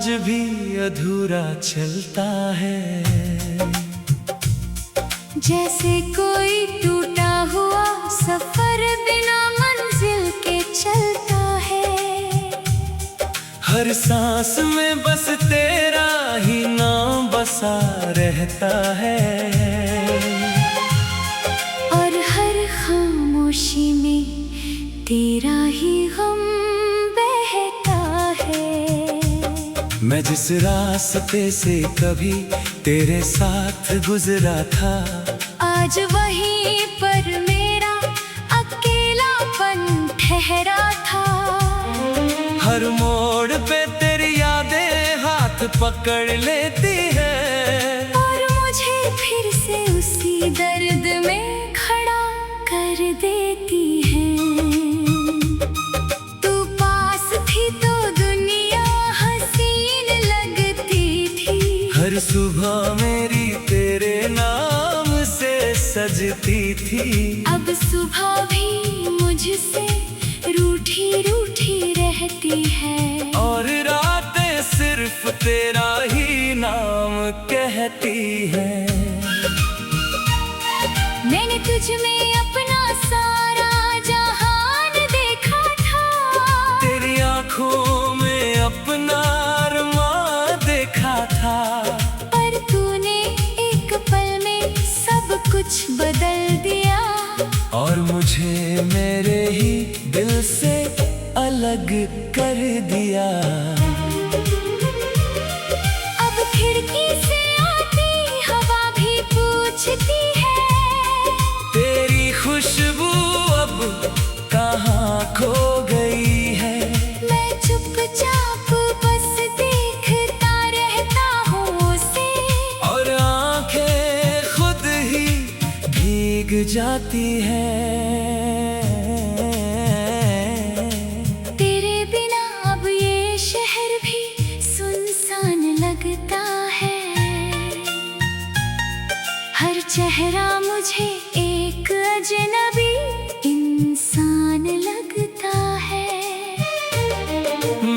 आज भी अधूरा चलता है, जैसे कोई टूटा हुआ सफर बिना मंजिल के चलता है। हर सांस में बस तेरा ही नाम बसा रहता है, और हर खामोशी में तेरा ही गम बहता है। मैं जिस रास्ते से कभी तेरे साथ गुजरा था, आज वहीं पर मेरा अकेलापन ठहरा था। हर मोड़ पे तेरी यादें हाथ पकड़ लेती है, और मुझे फिर से उसी दर्द में खड़ा कर देती है। तू पास थी तो दुनिया हसीन लगती थी, हर सुबह मेरी तेरे नाम से सजती थी। अब सुबह भी मुझसे रूठी रूठी रहती है, और रातें सिर्फ तेरा ही नाम कहती है। मैंने तुझ में अपना सारा जहान देखा था, तेरी आंखों में अपना अरमां देखा था, पर तूने एक पल में सब कुछ बदल दिया, और मुझे मेरे ही दिल से अलग कर दिया। अब खिड़की से आती हवा भी पूछती है, तेरी खुशबू अब कहाँ खो गई है। मैं चुपचाप बस देखता रहता हूँ उसे, और आंखें खुद ही भीग जाती हैं। तेरे बिना अब ये शहर भी सुनसान लगता है। हर चेहरा मुझे एक अजनबी इंसान लगता है।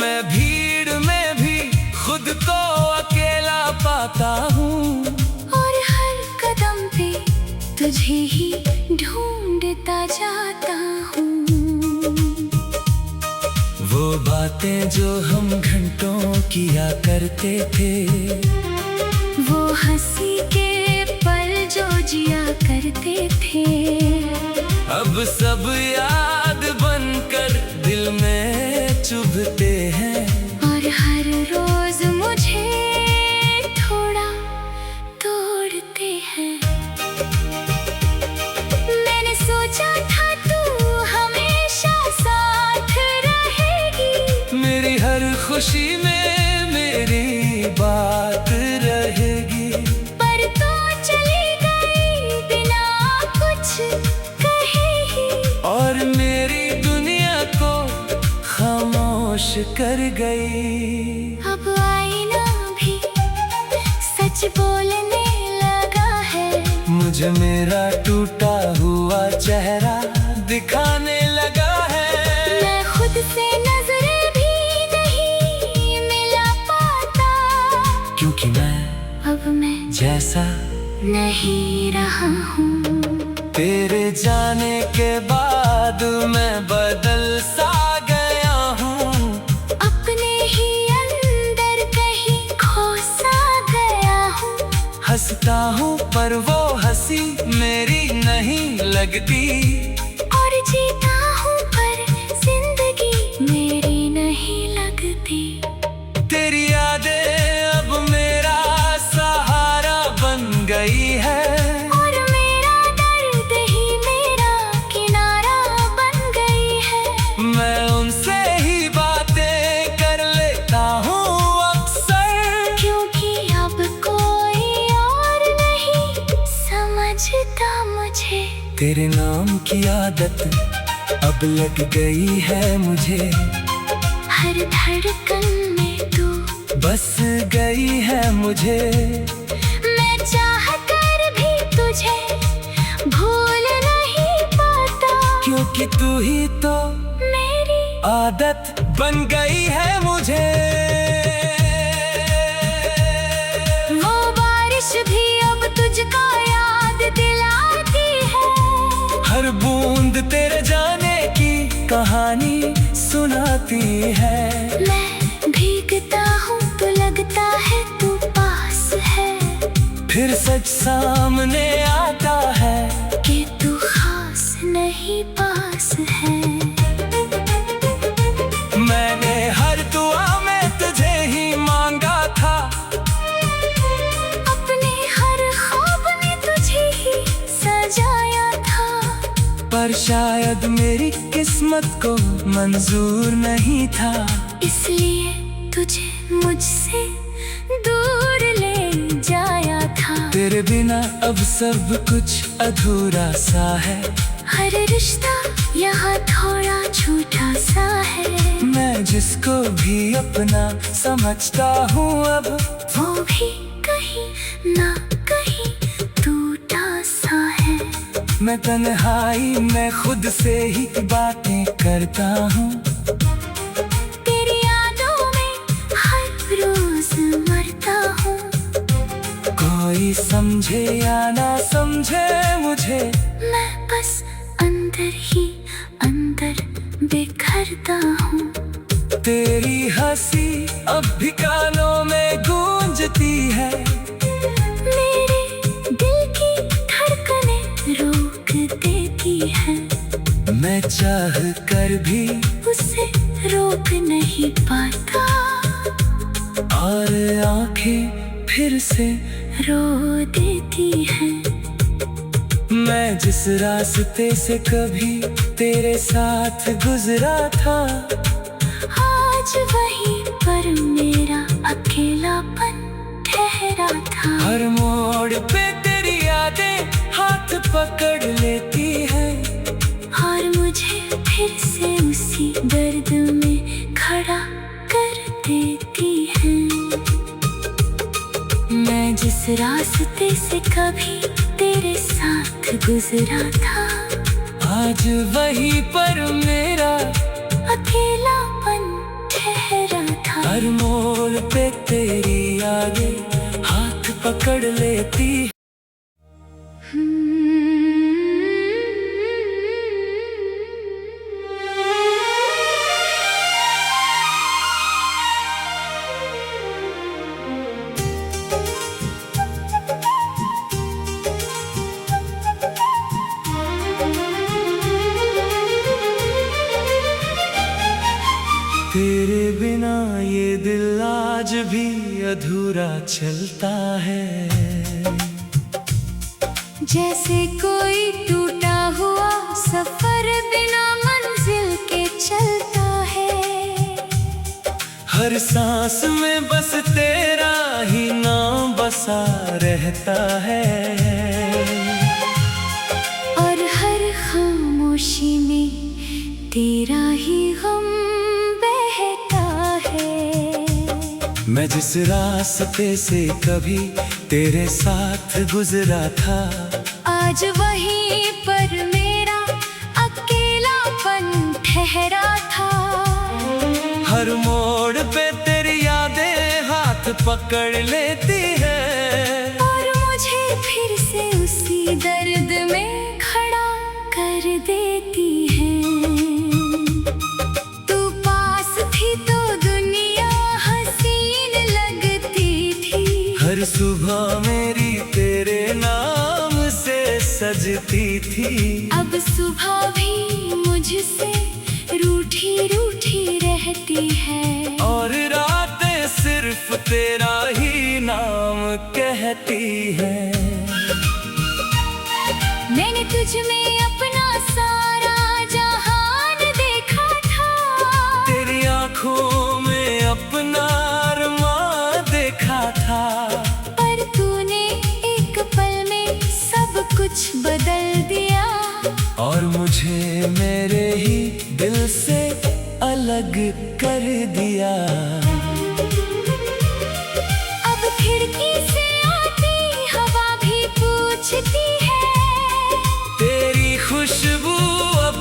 मैं भीड़ में भी खुद को अकेला पाता हूँ, और हर कदम पे तुझे ही ढूंढता जाता हूँ। वो बातें जो हम घंटों किया करते थे, वो हंसी के पल जो जिया करते थे, अब सब याद बनकर दिल में चुभते हैं। और हर रोज मुझे थोड़ा तोड़ते हैं। मैंने सोचा था तू हमेशा साथ रहेगी, मेरी हर खुशी में मेरी बात रहेगी, पर तू चली गई बिना कुछ कहे ही, और मेरी दुनिया को खामोश कर गई। अब आईना भी सच बोलने लगा है, मुझे मेरा टूटा हुआ चेहरा दिखाने लगा है। मैं खुद से नजरें भी नहीं मिला पाता, क्योंकि अब मैं जैसा नहीं रहा हूँ। तेरे जाने के बाद मैं बदल सा गया हूँ, अपने ही अंदर कहीं खो सा गया हूँ। हंसता हूँ पर वो हंसी मेरी नहीं लगती, और जीता हूँ पर जिंदगी मेरी नहीं लगती। तेरी यादें अब मेरा सहारा बन गई है, और मेरा दर्द ही मेरा किनारा बन गई है। मैं उनसे ही बातें कर लेता हूँ अक्सर, क्योंकि अब कोई और नहीं समझता मुझे। तेरे नाम की आदत अब लग गई है मुझे, हर धड़कन में तू बस गई है मुझे। मैं चाह कर भी तुझे भूल नहीं पाता, क्योंकि तू ही तो मेरी आदत बन गई है मुझे। और बूंद तेरे जाने की कहानी सुनाती है। मैं भीगता हूँ तो लगता है तू पास है, फिर सच सामने आता है कि तू खास नहीं पास है। मैंने हर दुआ में तुझे ही मांगा था, अपने हर ख्वाब ने तुझे ही सजाया था, पर शायद मेरी किस्मत को मंजूर नहीं था, इसलिए तुझे मुझसे दूर ले जाया था। तेरे बिना अब सब कुछ अधूरा सा है, हर रिश्ता यहाँ थोड़ा झूठा सा है। मैं जिसको भी अपना समझता हूँ अब वो भी कहीं ना कहीं टूटा सा है। मैं तन्हाई में खुद से ही बातें करता हूँ, तेरी यादों में हर रोज मरता हूँ। कोई समझे या ना समझे मुझे, मैं बस अंदर ही अंदर बिखरता हूँ। तेरी हंसी अब भी कानों में गूंजती है, मेरे दिल की धड़कनें रोक देती है। मैं चाह कर भी उसे रोक नहीं पाता, और आंखें फिर से रो देती है। मैं जिस रास्ते से कभी तेरे साथ गुजरा था, आज वहीं पर मेरा अकेलापन ठहरा था। हर मोड़ पे तेरी यादें हाथ पकड़ लेती है, और मुझे फिर से उसी दर्द में खड़ा कर देती है। मैं जिस रास्ते से कभी तेरे साथ गुजरा था, आज वहीं पर मेरा अकेलापन ठहरा था। हर मोड़ पे तेरी यादें हाथ पकड़ लेती। तेरे बिना ये दिल आज भी अधूरा चलता है, जैसे कोई टूटा हुआ सफर बिना मंजिल के चलता है। हर सांस में बस तेरा ही नाम बसा रहता है, और हर खामोशी में तेरा ही गम बहता है। मैं जिस रास्ते से कभी तेरे साथ गुजरा था, आज वहीं पर मेरा अकेलापन ठहरा था। हर मोड़ पे तेरी यादें हाथ पकड़ लेती है, और मुझे फिर से उसी दर्द में खड़ा कर देती है। तू पास थी तो दुनिया हसीन लगती थी, हर सुबह मेरी तेरे नाम से सजती थी। अब सुबह भी मुझसे रूठी रूठी रहती है, और रातें सिर्फ तेरा ही नाम कहती है। मैंने तुझ में अपना सारा जहान देखा था, तेरी आंखों में अपना अरमां देखा था, पर तूने एक पल में सब कुछ बदल दिया, और मुझे मेरे ही दिल से अलग कर दिया। अब खिड़की से आती हवा भी पूछती है, तेरी खुशबू अब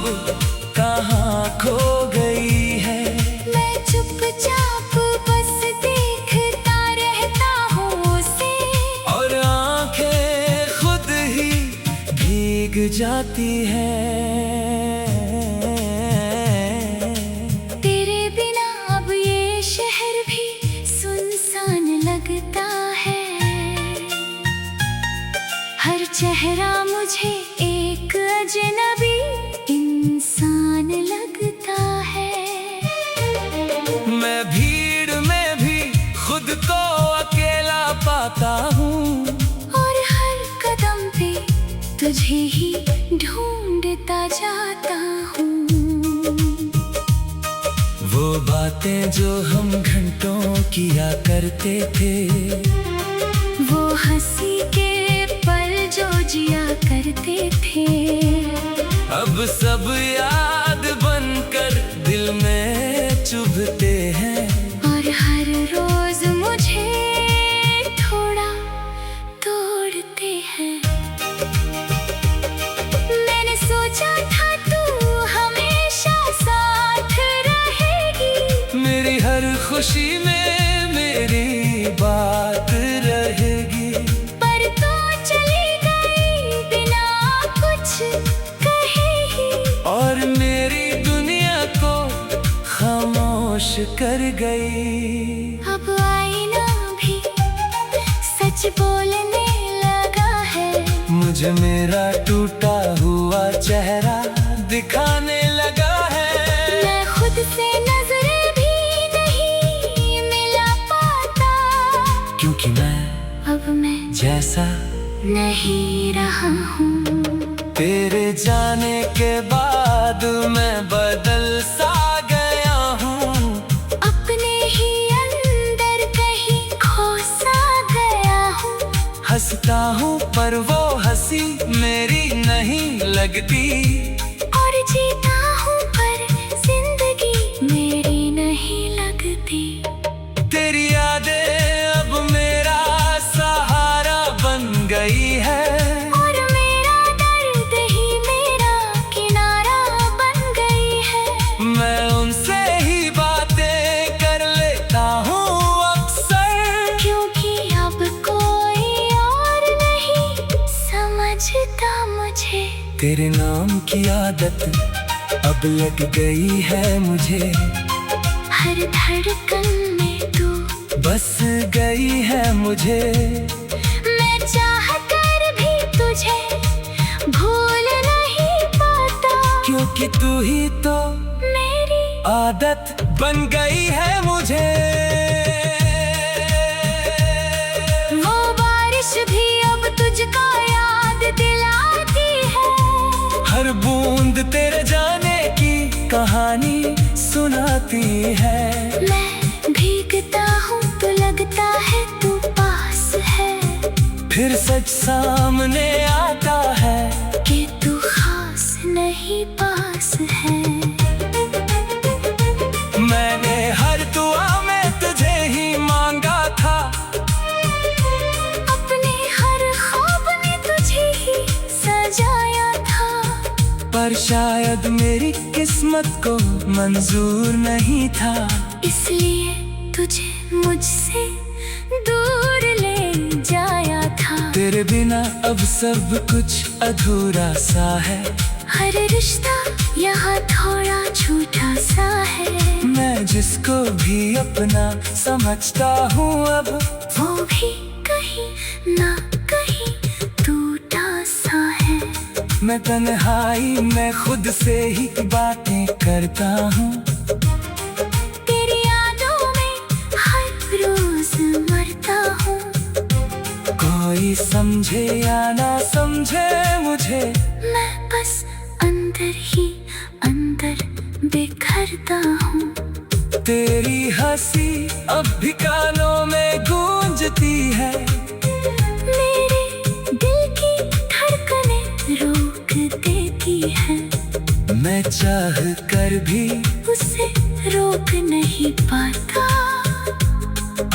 कहाँ खो गई है। मैं चुपचाप बस देखता रहता हूँ उसे, और आंखें खुद ही भीग भीग जाती है। तेरे बिना अब ये शहर भी सुनसान लगता है। हर चेहरा मुझे एक अजनबी इंसान लगता है। मैं भीड़ में भी खुद को अकेला पाता हूँ, और हर कदम पे तुझे ही ढूंढता जाता हूँ। वो बातें जो हम घंटों किया करते थे, वो हंसी के पल जो जिया करते थे, अब सब याद बनकर दिल में चुभते हैं। और हर रोज मुझे थोड़ा तोड़ते हैं। मैंने सोचा था तू हमेशा साथ रहेगी, मेरी हर खुशी में मेरी बात रहेगी। पर तू चली गई बिना कुछ कहे ही, और मेरी दुनिया को खामोश कर गई। अब आईना भी सच बोलने लगा है। मुझे मेरा टूटा हुआ चेहरा दिखाने लगा है। मैं खुद से नजरें भी नहीं मिला पाता, क्योंकि मैं अब मैं जैसा नहीं रहा हूँ। तेरे जाने के बाद मैं बदल सा गया हूँ। अपने ही अंदर कहीं खो सा गया हूँ। हंसता हूँ पर वो हंसी मेरी नहीं लगती, और जीता हूँ पर जिंदगी मेरी नहीं लगती। तेरी यादें अब मेरा सहारा बन गई है, और मेरा दर्द ही मेरा किनारा बन गई है। मैं उनसे ही बातें कर लेता हूँ अक्सर, क्योंकि अब कोई और नहीं समझता मुझे। तेरे नाम की आदत अब लग गई है मुझे। हर धड़कन में तू बस गई है मुझे। मैं चाह कर भी तुझे भूल नहीं पाता, क्योंकि तू ही तो मेरी आदत बन गई है मुझे। वो बारिश भी अब तुझको याद दिलाती है। हर बूंद तेरे जाने की कहानी सुनाती है। मैं भीगता हूँ तो लगता है तू पास है, फिर सच सामने आता है कि तू खास नहीं पास है। मैंने हर दुआ में तुझे ही मांगा था, अपने हर ख्वाब ने तुझे ही सजाया था। पर शायद मेरी किस्मत को मंजूर नहीं था, इसलिए तुझे मुझसे दूर ले जाया था। तेरे बिना अब सब कुछ अधूरा सा है। हर रिश्ता यहाँ थोड़ा झूठा सा है। मैं जिसको भी अपना समझता हूँ अब वो भी कहीं ना कहीं टूटा सा है। मैं तन्हाई में खुद से ही बातें करता हूँ। तेरी यादों में हर रोज मरता हूँ। कोई समझे या ना समझे मुझे, मैं बस अंदर ही अंदर बिखरता हूँ। तेरी हंसी अब भी कानों में गूंजती है। मेरे दिल की धड़कनें रोक देती है। मैं चाह कर भी उसे रोक नहीं पाता,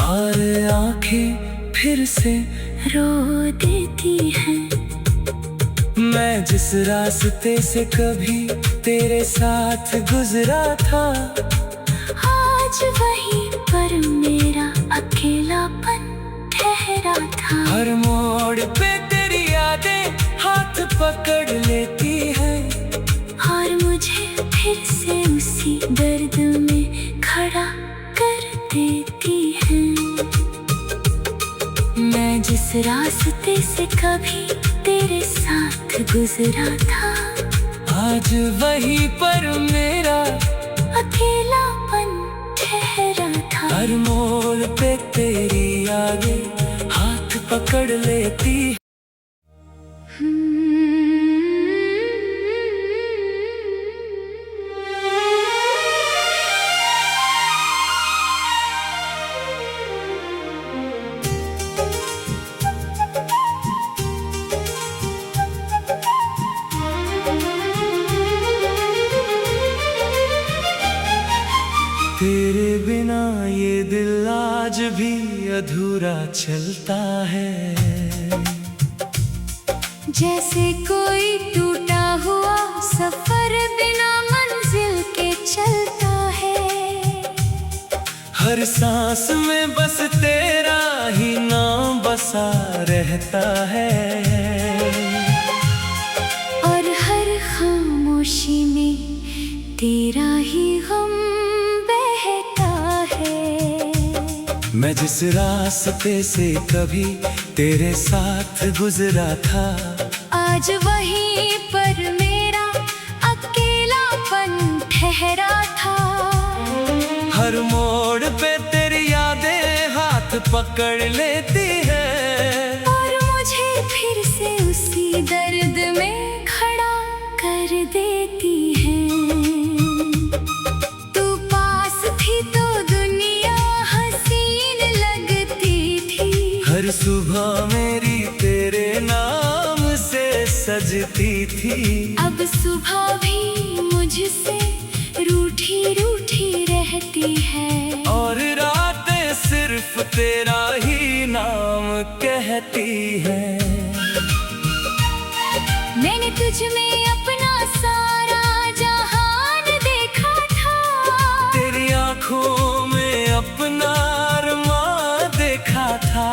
और आंखें फिर से रो देती है। मैं जिस रास्ते से कभी तेरे साथ गुजरा था, आज वहीं पर मेरा अकेलापन ठहरा था। हर मोड़ पे तेरी याद यादें हाथ पकड़ लेती हैं और मुझे फिर से उसी दर्द में खड़ा कर देती हैं। मैं जिस रास्ते से कभी तेरे साथ गुजरा था, आज वहीं पर मेरा अकेलापन ठहरा था। हर मोड़ पे तेरी यादें हाथ पकड़ लेती। तेरे बिना ये दिल आज भी अधूरा चलता है, जैसे कोई टूटा हुआ सफर बिना मंजिल के चलता है। हर सांस में बस तेरा ही नाम बसा रहता है, और हर खामोशी में तेरा ही गम बहता है। मैं जिस रास्ते से कभी तेरे साथ गुजरा था, आज वहीं पर मेरा अकेलापन ठहरा था। हर मोड़ पे तेरी यादें हाथ पकड़ लेती है, और मुझे फिर से उसी दर्द में खड़ा कर देती है। तू पास थी तो दुनिया हसीन लगती थी, हर सुबह मेरी तेरे नाम से सजती थी। अब सुबह भी मुझसे रूठी रूठी रहती है, और रातें सिर्फ तेरा ही नाम कहती है। मैंने तुझ में अपना सारा जहान देखा था, तेरी आंखों में अपना अरमां देखा था,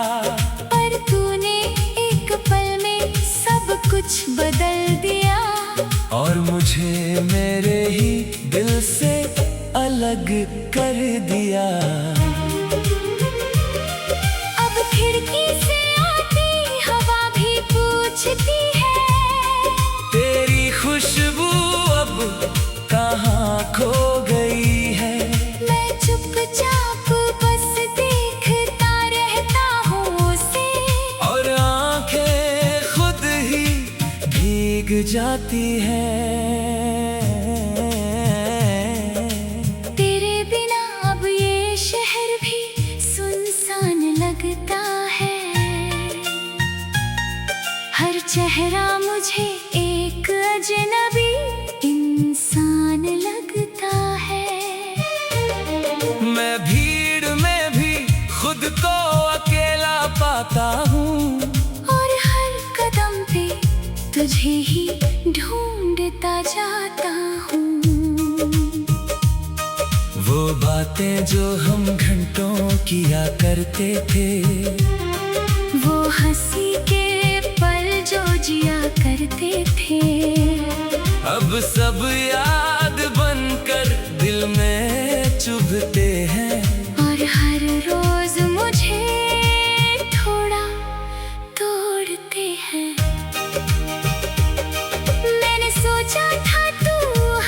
पर तूने एक पल में सब कुछ बदल दिया, और मुझे मेरे ही दिल से अलग कर दिया। अब खिड़की से आती हवा भी पूछती है, तेरी खुशबू अब कहाँ खो गई है। मैं चुपचाप बस देखता रहता हूँ उसे, और आंखें खुद ही भीग जाती हैं। तेरे बिना अब ये शहर भी सुनसान लगता है, हर चेहरा मुझे एक अजनबी इंसान लगता है। मैं भीड़ में भी खुद को अकेला पाता हूँ, और हर कदम पे तुझे ही ढूंढता जाता हूँ। वो बातें जो हम घंटों किया करते थे, वो हंसी के पल जो जिया करते थे, अब सब याद बनकर दिल में चुभते हैं। और हर रोज मुझे थोड़ा तोड़ते हैं। मैंने सोचा था तू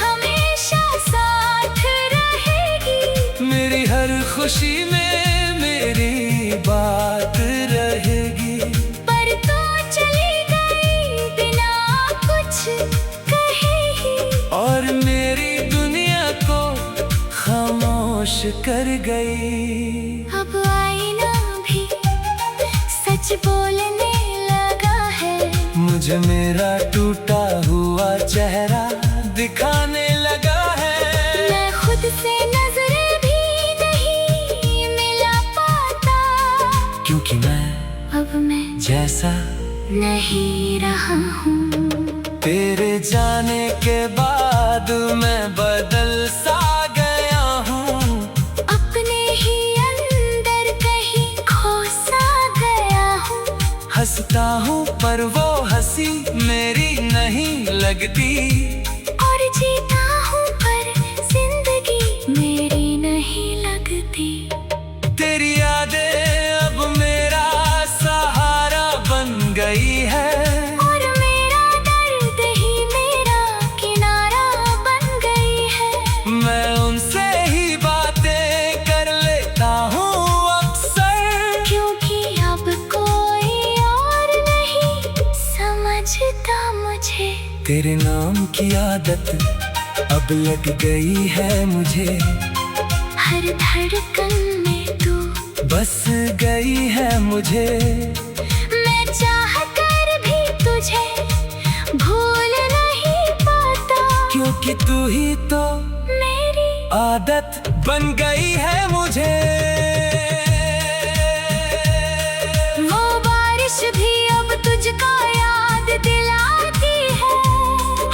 हमेशा साथ रहेगी, मेरी हर खुशी में मेरी बात रहेगी, पर तू चली गई बिना कुछ कहे ही, और मेरी दुनिया को खामोश कर गई। अब आईना भी सच बोलने लगा है, मुझे मेरा टूटा हुआ चेहरा दिखाने लगा है। मैं खुद से नजरें भी नहीं मिला पाता, क्योंकि अब मैं जैसा नहीं रहा हूँ। तेरे जाने के बाद मैं बदल सा गया हूँ, अपने ही अंदर कहीं खो सा गया हूँ। हंसता हूँ पर वो हंस हंसी मेरी नहीं लगती। और जीता हूँ पर जिंदगी मेरी नहीं लगती। तेरी यादें अब मेरा सहारा बन गई है, और मेरा दर्द ही मेरा किनारा बन गई है। मैं उनसे ही बातें कर लेता हूँ अक्सर, क्योंकि अब कोई और नहीं समझता मुझे। तेरे नाम की आदत अब लग गई है मुझे, हर धड़कन में तू बस गई है मुझे। मैं चाह कर भी तुझे भूल नहीं पाता, क्योंकि तू ही तो मेरी आदत बन गई है मुझे। वो बारिश भी अब तुझको याद दिलाती है,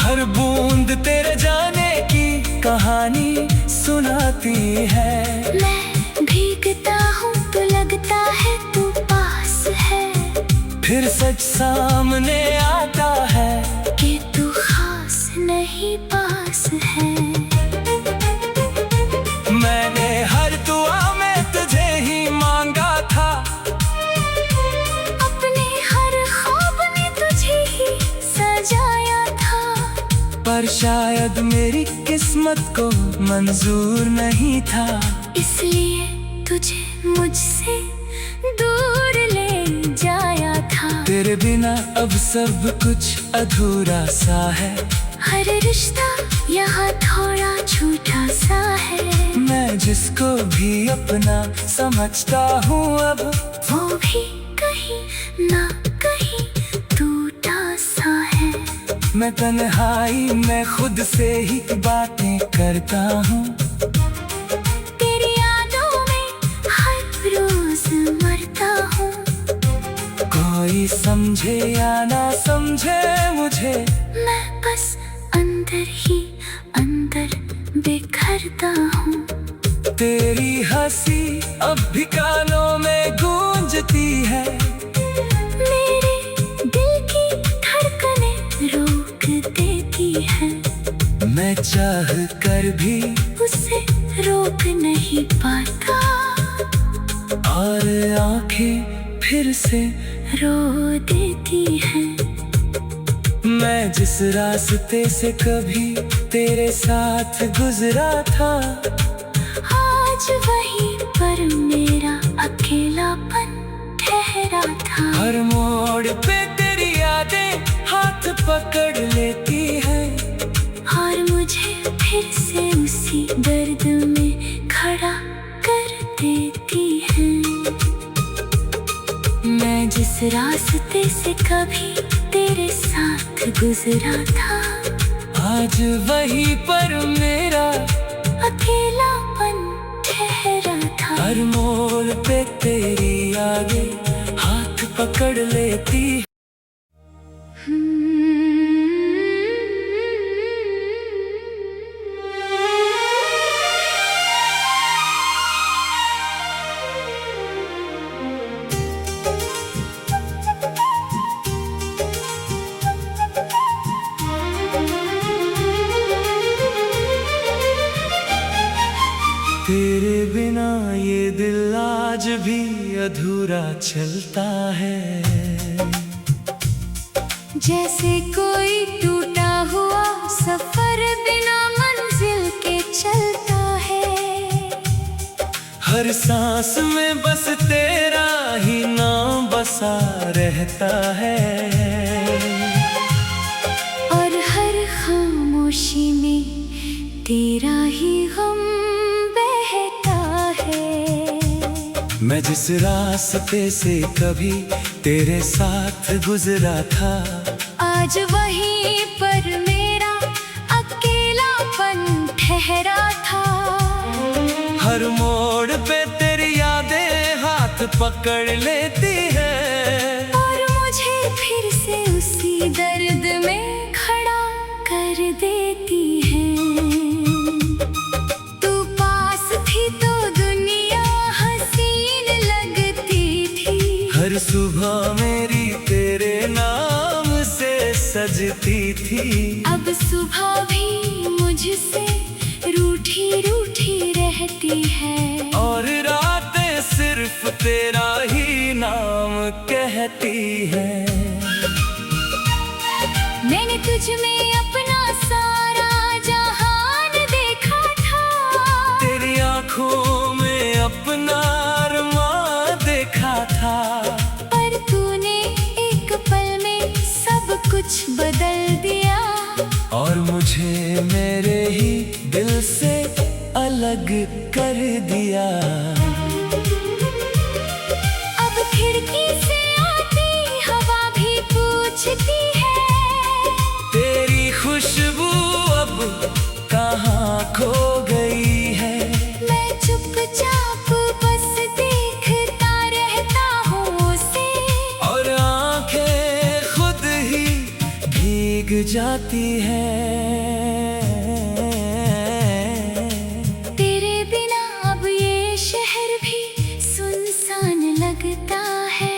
हर बूंद तेरे जाने की कहानी सुनाती है। मैं भीगता हूँ तो लगता है तू पास है, फिर सच सामने आता है कि तू खास नहीं पास है। मैंने हर दुआ में तुझे ही मांगा था, अपने हर ख्वाब में तुझे ही सजाया था, पर शायद मेरी किस्मत को मंजूर नहीं था। इसलिए तुझे मुझसे दूर ले जाया था। तेरे बिना अब सब कुछ अधूरा सा है, हर रिश्ता यहाँ थोड़ा झूठा सा है। मैं जिसको भी अपना समझता हूँ अब वो भी कहीं ना कहीं टूटा सा है। मैं तन्हाई में खुद से ही बातें करता हूँ, तेरी यादों में हर रोज मरता हूँ। कोई समझे या ना समझे मुझे, मैं बस अंदर ही अंदर बिखरता हूँ। तेरी हंसी अब भी कानों में गूंजती है, मेरे दिल की धड़कनें रोक देती है। मैं चाह कर भी उसे रोक नहीं पाता, और आंखें फिर से रो देती है। मैं जिस रास्ते से कभी तेरे साथ गुजरा था, आज वहीं पर मेरा अकेलापन ठहरा था। हर मोड़ पे तेरी यादें हाथ पकड़ लेती है, और मुझे फिर से उसी दर्द में खड़ा कर देती है। मैं जिस रास्ते से कभी तेरे साथ गुजरा था, आज वहीं पर मेरा अकेलापन ठहरा था। हर मोड़ पे तेरी यादें हाथ पकड़ लेती है। तेरे बिना ये दिल आज भी अधूरा चलता है, जैसे कोई टूटा हुआ सफर बिना मंजिल के चलता है। हर सांस में बस तेरा ही नाम बसा रहता है, और हर खामोशी में तेरा ही गम बहता है। मैं जिस रास्ते से कभी तेरे साथ गुजरा था, आज वहीं पर मेरा अकेलापन ठहरा था। हर मोड़ पे तेरी यादें हाथ पकड़ लेती है, और मुझे फिर से उसी दर्द में खड़ा कर देती है। तू पास थी तो दुनिया हसीन लगती थी, हर सुबह मेरी तेरे नाम से सजती थी। अब सुबह भी मुझसे रूठी रूठी रहती है, और रातें सिर्फ तेरा ही नाम कहती है। मैंने तुझ में अपना सारा जहान देखा था, तेरी आंखों में अपना अरमान देखा था। पर तूने एक पल में सब कुछ बदल दिया, और मुझे मेरे ही दिल से अलग कर दिया। अब खिड़की से आती हवा भी पूछती है, तेरी खुशबू अब कहाँ खो गई है। मैं चुपचाप बस देखता रहता हूँ उसे, और आंखें खुद ही भीग जाती हैं। तेरे बिना अब ये शहर भी सुनसान लगता है।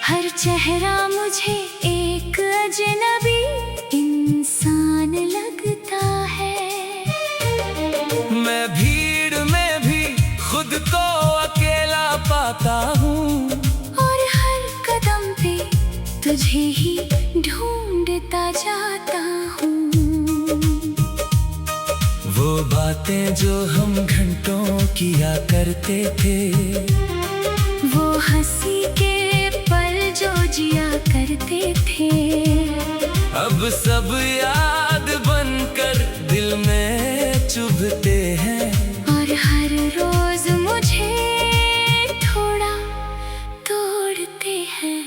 हर चेहरा मुझे एक अजनबी इंसान लगता है। मैं भीड़ में भी खुद को अकेला पाता हूँ, और हर कदम पे तुझे ही ढूंढता जाता हूँ। वो बातें जो हम घंटों किया करते थे, वो हंसी के पल जो जिया करते थे, अब सब याद बनकर दिल में चुभते हैं। और हर रोज मुझे थोड़ा तोड़ते हैं।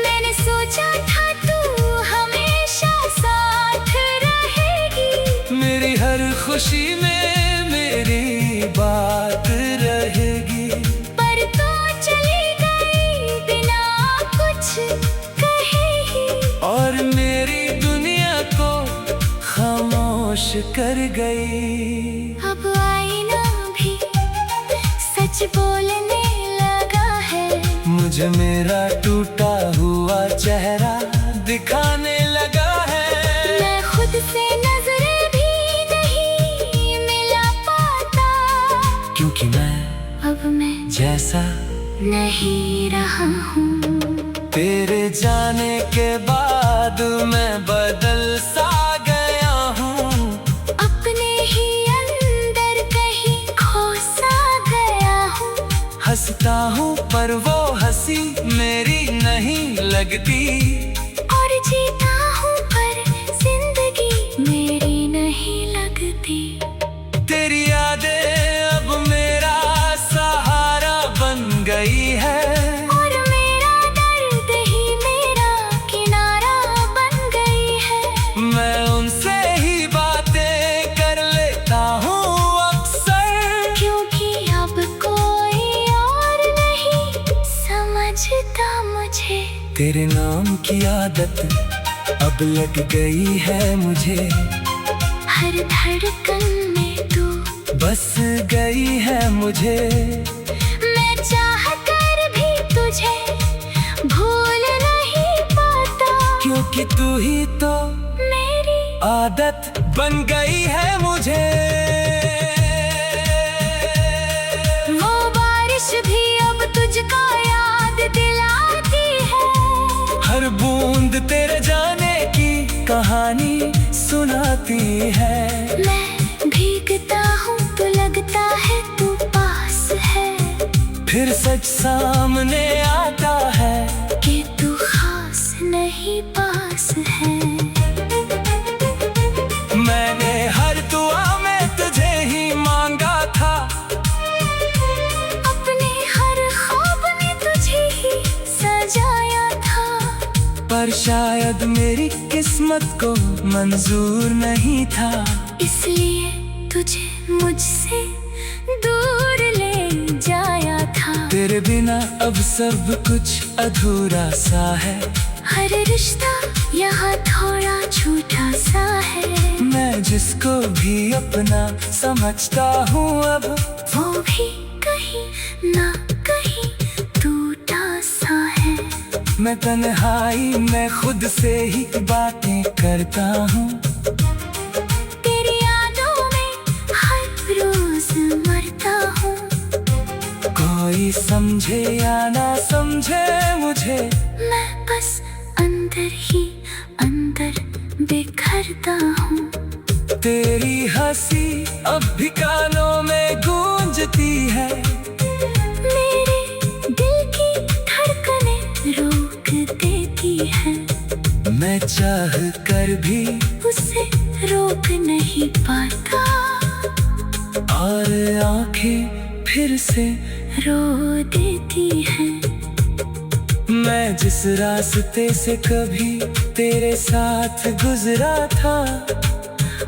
मैंने सोचा था तू हमेशा साथ रहेगी, मेरी हर खुशी में मेरी बात रहेगी। पर तू चली गई बिना कुछ कहे ही, और मेरी दुनिया को खामोश कर गई। अब आईना भी सच बोलने लगा है, मुझे मेरा टूटा हुआ चेहरा दिखाने लगा है। मैं खुद से नजरें भी नहीं मिला पाता, क्योंकि अब मैं जैसा नहीं रहा हूँ। तेरे जाने के बाद मैं बदल सा गया हूँ। अपने ही अंदर कहीं खो सा गया हूँ। हंसता हूँ पर वो हंसी मेरी नहीं लगती, और जीता हूँ पर जिंदगी मेरी नहीं लगती। तेरी यादें अब मेरा सहारा बन गई है, और मेरा दर्द ही मेरा किनारा बन गई है। मैं उनसे ही बातें कर लेता हूँ अक्सर, क्योंकि अब कोई और नहीं समझता मुझे। तेरे नाम की आदत अब लग गई है मुझे। हर धड़कन में तू बस गई है मुझे। मैं चाह कर भी तुझे भूल नहीं पाता, क्योंकि तू ही तो मेरी आदत बन गई है मुझे। वो बारिश भी अब तुझको याद दिलाती है, हर बूंद तेरे जाने की कहानी सुनाती है। मैं भीगता हूँ तो लगता है तू पास है, फिर सच सामने आता है कि तू खास नहीं पास है। मैंने हर दुआ में तुझे ही मांगा था, अपने हर ख्वाब में तुझे ही सजाया था, पर शायद मेरी किस्मत को मंजूर नहीं था। इसलिए तुझे मुझसे दूर ले जाया था। तेरे बिना अब सब कुछ अधूरा सा है, हर रिश्ता यहाँ थोड़ा झूठा सा है। मैं जिसको भी अपना समझता हूँ अब वो भी कहीं ना कहीं टूटा सा है। मैं तन्हाई में खुद से ही बातें करता हूँ। तेरी यादों में हर रोज मरता हूँ। कोई समझे या ना समझे मुझे, मैं बस अंदर ही अंदर बिखरता हूँ। तेरी हंसी अब भी कानों में गूंजती है। मेरे दिल की धड़कनें रोक देती है। मैं चाह कर भी उसे रोक नहीं पाता, और आंखें फिर से रो देती है। मैं जिस रास्ते से कभी तेरे साथ गुजरा था,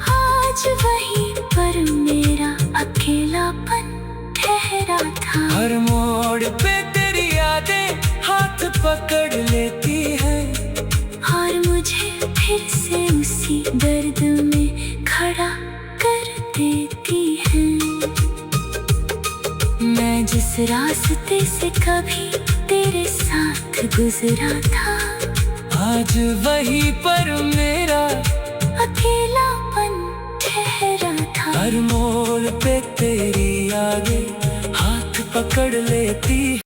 आज वहीं पर मेरा अकेलापन ठहरा था। हर मोड़ पे तेरी यादें हाथ पकड़ लेती है, और मुझे फिर से उसी दर्द में खड़ा कर देती है। मैं जिस रास्ते से कभी तेरे साथ गुजरा था, आज वहीं पर मेरा अकेलापन ठहरा था। हर मोड़ पे तेरी यादें हाथ पकड़ लेती है।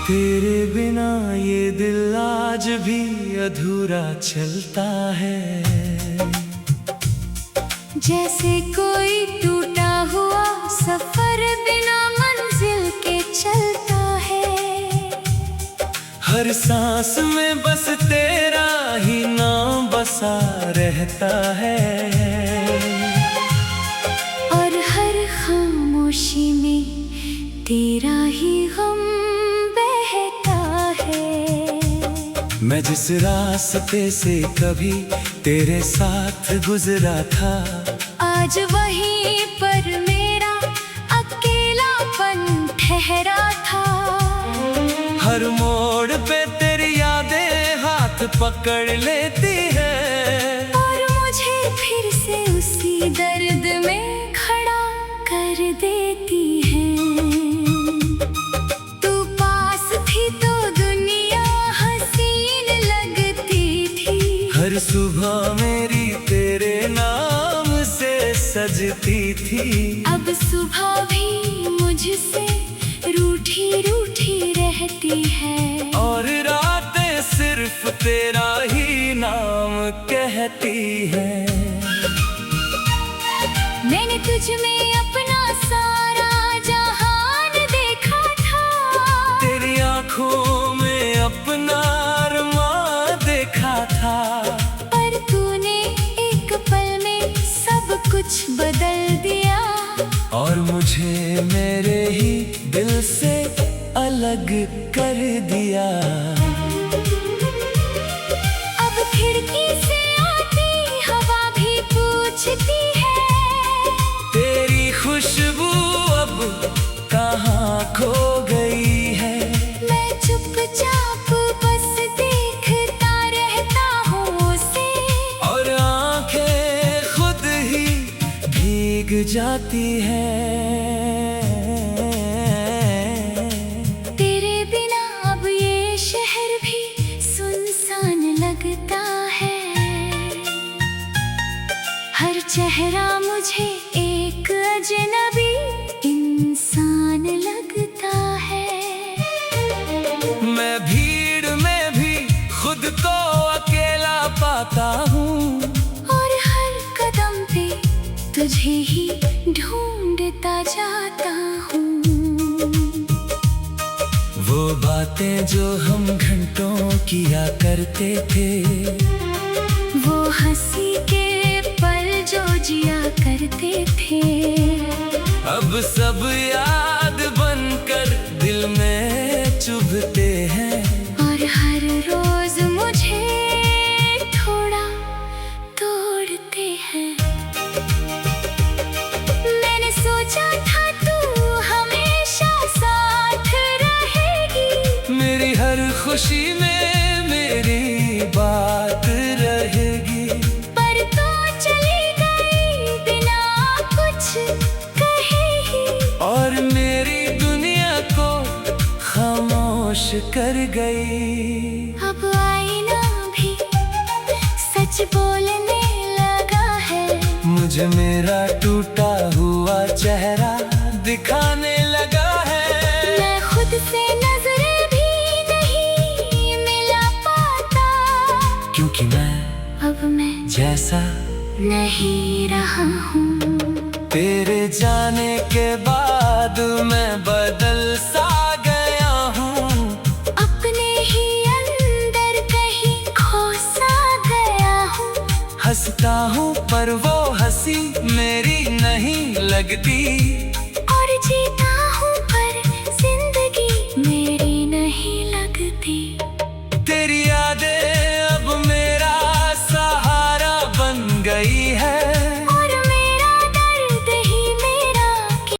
तेरे बिना ये दिल आज भी अधूरा चलता है। जैसे कोई टूटा हुआ सफर बिना मंजिल के चलता है। हर सांस में बस तेरा ही नाम बसा रहता है, और हर खामोशी में तेरा ही गम बहता है। मैं जिस रास्ते से कभी तेरे साथ गुजरा था, आज वहीं पर मेरा अकेलापन ठहरा था। हर मोड़ पे तेरी यादें हाथ पकड़ लेती है, और मुझे फिर से उसी दर्द में खड़ा कर देती है। तू पास थी तो दुनिया हसीन लगती थी। हर सुबह मेरी तेरे नाम से सजती थी। अब सुबह भी मुझसे रूठी रूठी रहती है, और रातें सिर्फ तेरा ही नाम कहती है। मैंने तुझ में अपना सारा जहान देखा था। तेरी आंखों में अपना अरमां देखा था, पर तूने एक पल में सब कुछ बदल दिया, और मुझे मेरे ही दिल से अलग कर दिया। अब खिड़की से आती हवा भी पूछती है, तेरी खुशबू अब कहाँ खो गई है। मैं चुपचाप बस देखता रहता हूँ उसे, और आंखें खुद ही भीग जाती है। तेरे बिना अब ये शहर भी सुनसान लगता है। हर चेहरा मुझे एक अजनबी इंसान लगता है। मैं भीड़ में भी खुद को अकेला पाता हूँ, और हर कदम पे तुझे ही ढूंढता जाता हूँ। वो बातें जो हम घंटों किया करते थे, वो हंसी के पल जो जिया करते थे, अब सब याद बनकर दिल में चुभते हैं। और हर रोज मुझे थोड़ा तोड़ते हैं। खुशी में मेरी बात रहेगी। पर तो चली गई बिना कुछ कहे ही, और मेरी दुनिया को खामोश कर गई। अब आईना भी सच बोलने लगा है, मुझे मेरा टूटा हुआ चेहरा दिखाने लगा है। मैं खुद से नजरें भी नहीं मिला पाता, क्योंकि मैं अब मैं जैसा नहीं रहा हूँ। तेरे जाने के बाद मैं बदल सा गया हूँ। अपने ही अंदर कहीं खो सा गया हूँ। हंसता हूँ पर वो हंसी मेरी नहीं लगती।